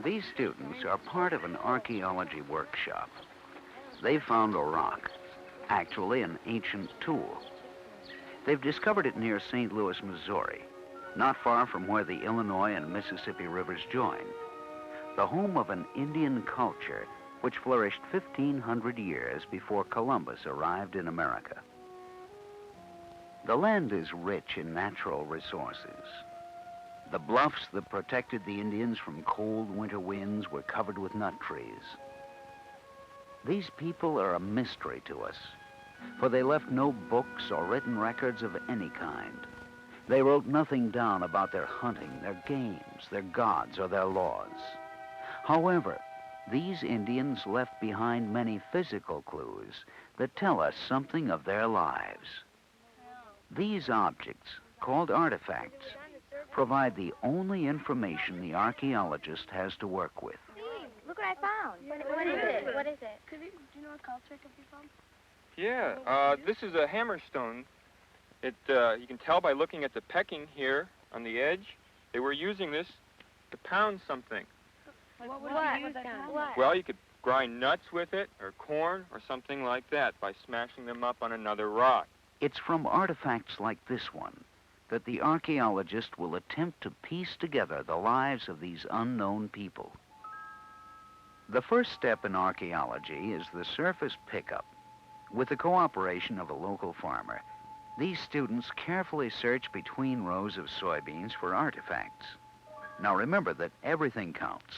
These students are part of an archaeology workshop. They found a rock, actually an ancient tool. They've discovered it near St. Louis, Missouri, not far from where the Illinois and Mississippi rivers join, the home of an Indian culture which flourished 1,500 years before Columbus arrived in America. The land is rich in natural resources. The bluffs that protected the Indians from cold winter winds were covered with nut trees. These people are a mystery to us, for they left no books or written records of any kind. They wrote nothing down about their hunting, their games, their gods, or their laws. However, these Indians left behind many physical clues that tell us something of their lives. These objects, called artifacts, provide the only information the archaeologist has to work with. Look what I found. What is it? What is it? Do you know what culture it could be from? Yeah, this is a hammerstone. You can tell by looking at the pecking here on the edge. They were using this to pound something. What would you use down? Well, you could grind nuts with it, or corn, or something like that by smashing them up on another rock. It's from artifacts like this one that the archaeologist will attempt to piece together the lives of these unknown people. The first step in archaeology is the surface pickup. With the cooperation of a local farmer, these students carefully search between rows of soybeans for artifacts. Now remember that everything counts.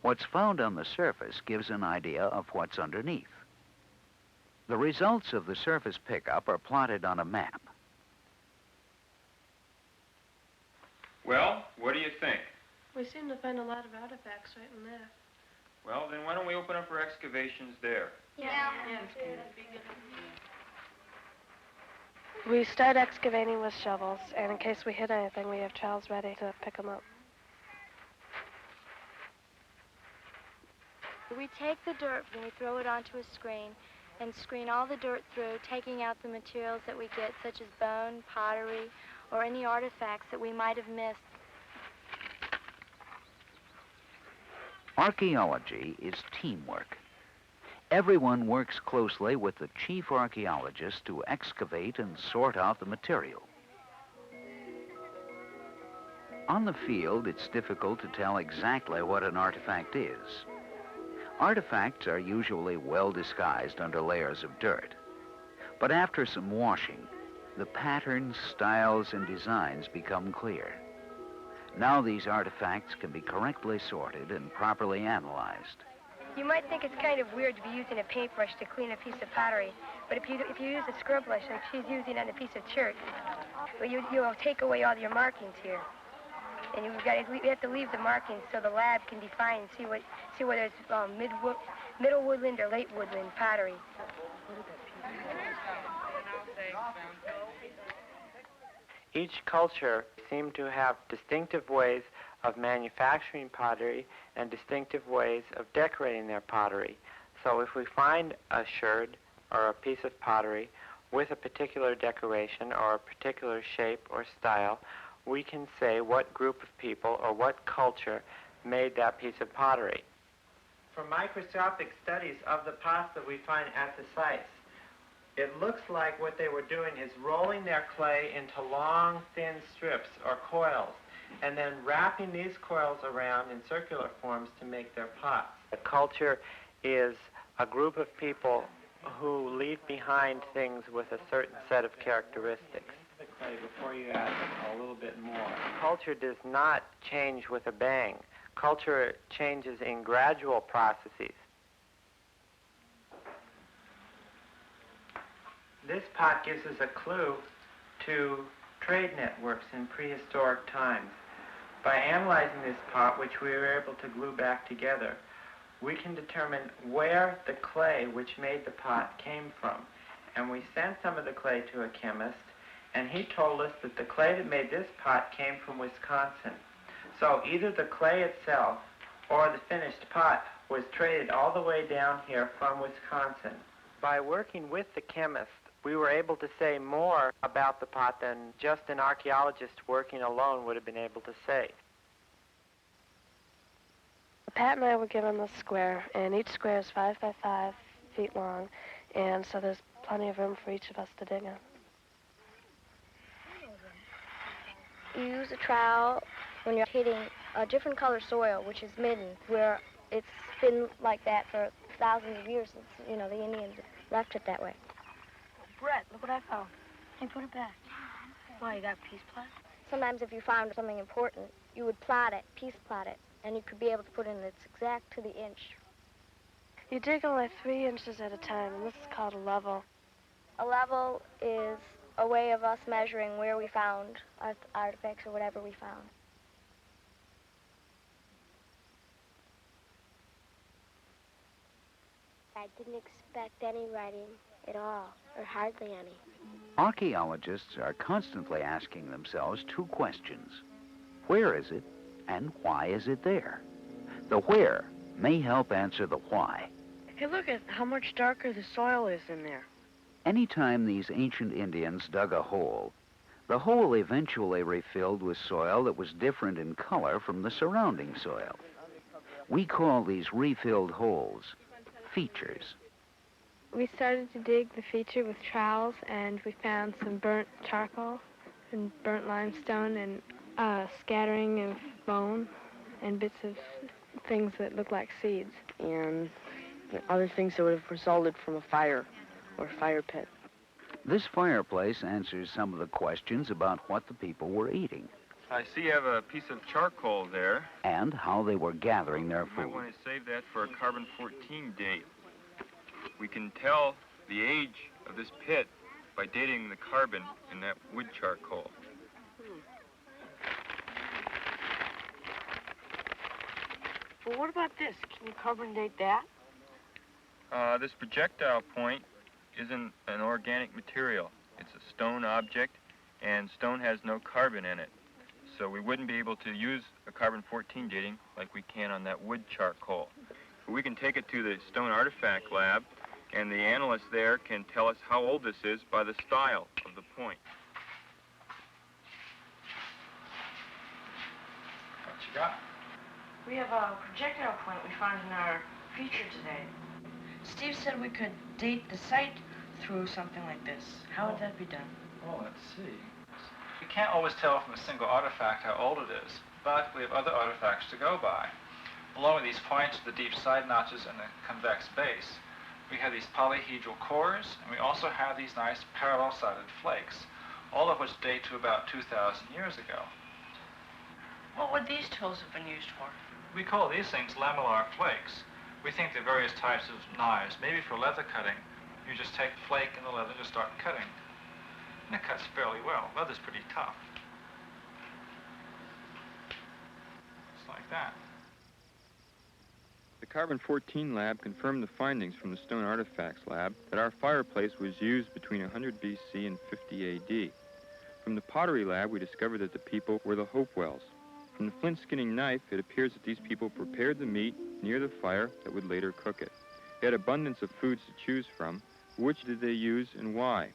What's found on the surface gives an idea of what's underneath. The results of the surface pickup are plotted on a map. Well, what do you think? We seem to find a lot of artifacts right in there. Well, then why don't we open up our excavations there? Yeah. We start excavating with shovels, and in case we hit anything, we have trowels ready to pick them up. We take the dirt and we throw it onto a screen and screen all the dirt through, taking out the materials that we get, such as bone, pottery, or any artifacts that we might have missed. Archaeology is teamwork. Everyone works closely with the chief archaeologist to excavate and sort out the material. On the field, it's difficult to tell exactly what an artifact is. Artifacts are usually well disguised under layers of dirt. But after some washing, the patterns, styles, and designs become clear. Now these artifacts can be correctly sorted and properly analyzed. You might think it's kind of weird to be using a paintbrush to clean a piece of pottery, but if you use a scrub brush like she's using on a piece of chert, well, you'll take away all your markings here. And you have to leave the markings so the lab can define and see whether it's middle woodland or late woodland pottery. Each culture seemed to have distinctive ways of manufacturing pottery and distinctive ways of decorating their pottery. So if we find a sherd or a piece of pottery with a particular decoration or a particular shape or style, we can say what group of people or what culture made that piece of pottery. For microscopic studies of the pots that we find at the sites, it looks like what they were doing is rolling their clay into long, thin strips or coils, and then wrapping these coils around in circular forms to make their pots. A culture is a group of people who leave behind things with a certain set of characteristics. The clay before you add a little bit more. Culture does not change with a bang. Culture changes in gradual processes. This pot gives us a clue to trade networks in prehistoric times. By analyzing this pot, which we were able to glue back together, we can determine where the clay which made the pot came from. And we sent some of the clay to a chemist, and he told us that the clay that made this pot came from Wisconsin. So either the clay itself or the finished pot was traded all the way down here from Wisconsin. By working with the chemist, we were able to say more about the pot than just an archaeologist working alone would have been able to say. Pat and I were given this square, and each square is 5 by 5 feet long, and so there's plenty of room for each of us to dig in. You use a trowel when you're hitting a different color soil, which is midden, where it's been like that for thousands of years since, you know, the Indians left it that way. Brett, look what I found. Hey, put it back. Why, you got piece plot? Sometimes if you found something important, you would plot it, piece plot it, and you could be able to put in it's exact to the inch. You dig only 3 inches at a time, and this is called a level. A level is a way of us measuring where we found artifacts or whatever we found. I didn't expect any writing at all, or hardly any. Archaeologists are constantly asking themselves 2 questions. Where is it, and why is it there? The where may help answer the why. Hey, look at how much darker the soil is in there. Anytime these ancient Indians dug a hole, the hole eventually refilled with soil that was different in color from the surrounding soil. We call these refilled holes features. We started to dig the feature with trowels, and we found some burnt charcoal and burnt limestone and a scattering of bone and bits of things that look like seeds. And other things that would have resulted from a fire or fire pit. This fireplace answers some of the questions about what the people were eating. I see you have a piece of charcoal there. And how they were gathering their You might food. want to save that for a carbon-14 date. We can tell the age of this pit by dating the carbon in that wood charcoal. Well, what about this? Can you carbon date that? This projectile point isn't an organic material. It's a stone object, and stone has no carbon in it. So we wouldn't be able to use a carbon-14 dating like we can on that wood charcoal. But we can take it to the Stone Artifact Lab, and the analyst there can tell us how old this is by the style of the point. What you got? We have a projectile point we found in our feature today. Steve said we could date the site through something like this. How would that be done? Well, let's see. We can't always tell from a single artifact how old it is, but we have other artifacts to go by. Along with these points, the deep side notches and the convex base, we have these polyhedral cores, and we also have these nice parallel-sided flakes, all of which date to about 2,000 years ago. What would these tools have been used for? We call these things lamellar flakes. We think they're various types of knives. Maybe for leather cutting, you just take the flake and the leather and just start cutting. And it cuts fairly well. Leather's pretty tough. Just like that. The Carbon-14 lab confirmed the findings from the Stone Artifacts Lab that our fireplace was used between 100 BC and 50 AD. From the Pottery Lab, we discovered that the people were the Hopewells. From the flint skinning knife, it appears that these people prepared the meat near the fire that would later cook it. They had abundance of foods to choose from. Which did they use and why?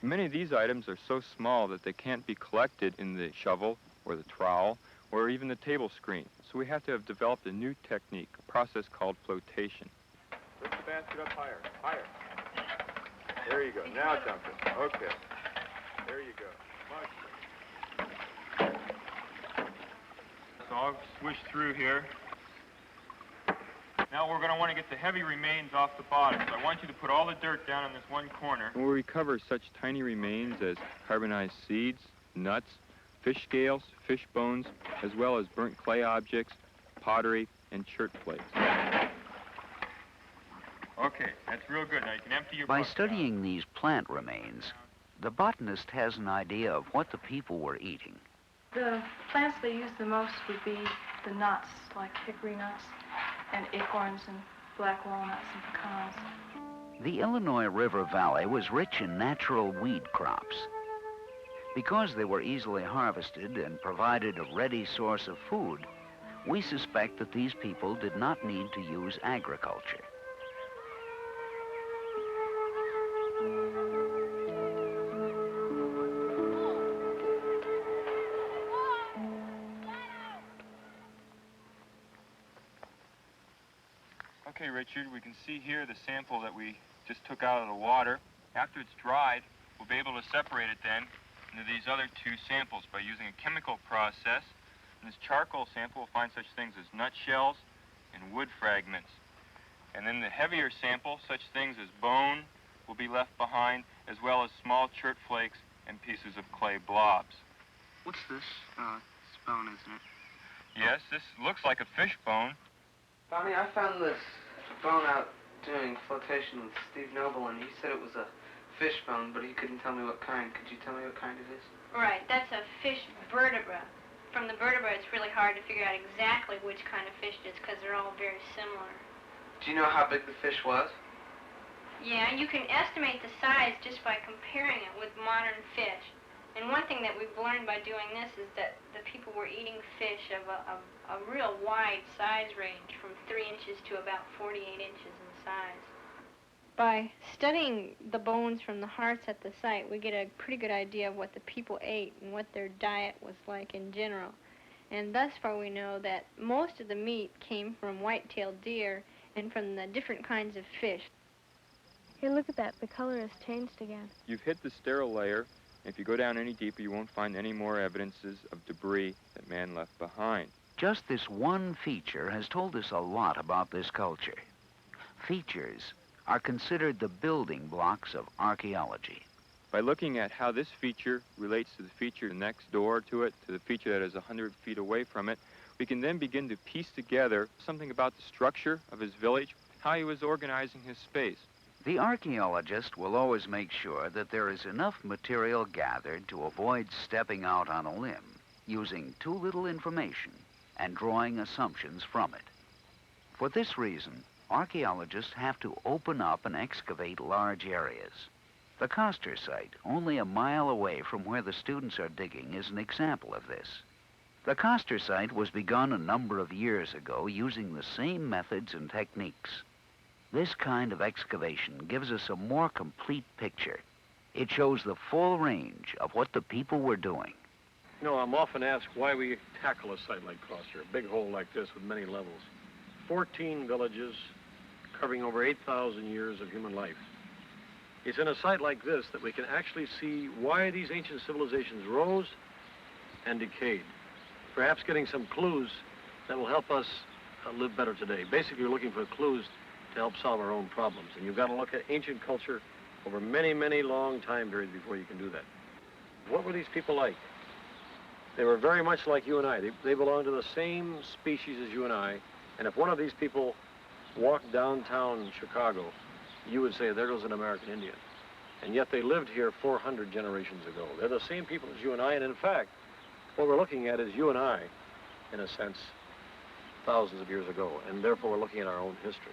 Many of these items are so small that they can't be collected in the shovel or the trowel or even the table screen. So we have to have developed a new technique, a process called flotation. Lift the basket up higher, higher. There you go. Now dump it. Okay. There you go. So I'll swish through here. Now we're going to want to get the heavy remains off the bottom. So I want you to put all the dirt down in this one corner. We'll recover such tiny remains as carbonized seeds, nuts, fish scales, fish bones, as well as burnt clay objects, pottery, and chert plates. Okay, that's real good. Now you can empty your By bucket studying out. these plant remains, the botanist has an idea of what the people were eating. The plants they use the most would be the nuts, like hickory nuts, and acorns, and black walnuts, and pecans. The Illinois River Valley was rich in natural weed crops. Because they were easily harvested and provided a ready source of food, we suspect that these people did not need to use agriculture. Richard. We can see here the sample that we just took out of the water. After it's dried, we'll be able to separate it then into these other two samples by using a chemical process. In this charcoal sample, we'll find such things as nutshells and wood fragments. And then the heavier sample, such things as bone, will be left behind, as well as small chert flakes and pieces of clay blobs. What's this? It's bone, isn't it? Yes, this looks like a fish bone. Bonnie, I found this bone out doing flotation with Steve Noble, and he said it was a fish bone, but he couldn't tell me what kind. Could you tell me what kind it is? Right, that's a fish vertebra. From the vertebra, it's really hard to figure out exactly which kind of fish it is because they're all very similar. Do you know how big the fish was? Yeah, you can estimate the size just by comparing it with modern fish. And one thing that we've learned by doing this is that the people were eating fish of a real wide size range, from 3 inches to about 48 inches in size. By studying the bones from the hearts at the site, we get a pretty good idea of what the people ate and what their diet was like in general. And thus far we know that most of the meat came from white-tailed deer and from the different kinds of fish. Here, look at that. The color has changed again. You've hit the sterile layer. If you go down any deeper, you won't find any more evidences of debris that man left behind. Just this one feature has told us a lot about this culture. Features are considered the building blocks of archaeology. By looking at how this feature relates to the feature next door to it, to the feature that is 100 feet away from it, we can then begin to piece together something about the structure of his village, how he was organizing his space. The archaeologist will always make sure that there is enough material gathered to avoid stepping out on a limb, using too little information and drawing assumptions from it. For this reason, archaeologists have to open up and excavate large areas. The Coster site, only a mile away from where the students are digging, is an example of this. The Coster site was begun a number of years ago using the same methods and techniques. This kind of excavation gives us a more complete picture. It shows the full range of what the people were doing. You know, I'm often asked why we tackle a site like Coster, a big hole like this with many levels. 14 villages covering over 8,000 years of human life. It's in a site like this that we can actually see why these ancient civilizations rose and decayed. Perhaps getting some clues that will help us live better today. Basically, we're looking for clues to help solve our own problems. And you've got to look at ancient culture over many, many long time periods before you can do that. What were these people like? They were very much like you and I. They belonged to the same species as you and I. And if one of these people walked downtown Chicago, you would say, there goes an American Indian. And yet they lived here 400 generations ago. They're the same people as you and I. And in fact, what we're looking at is you and I, in a sense, thousands of years ago, and therefore we're looking at our own history.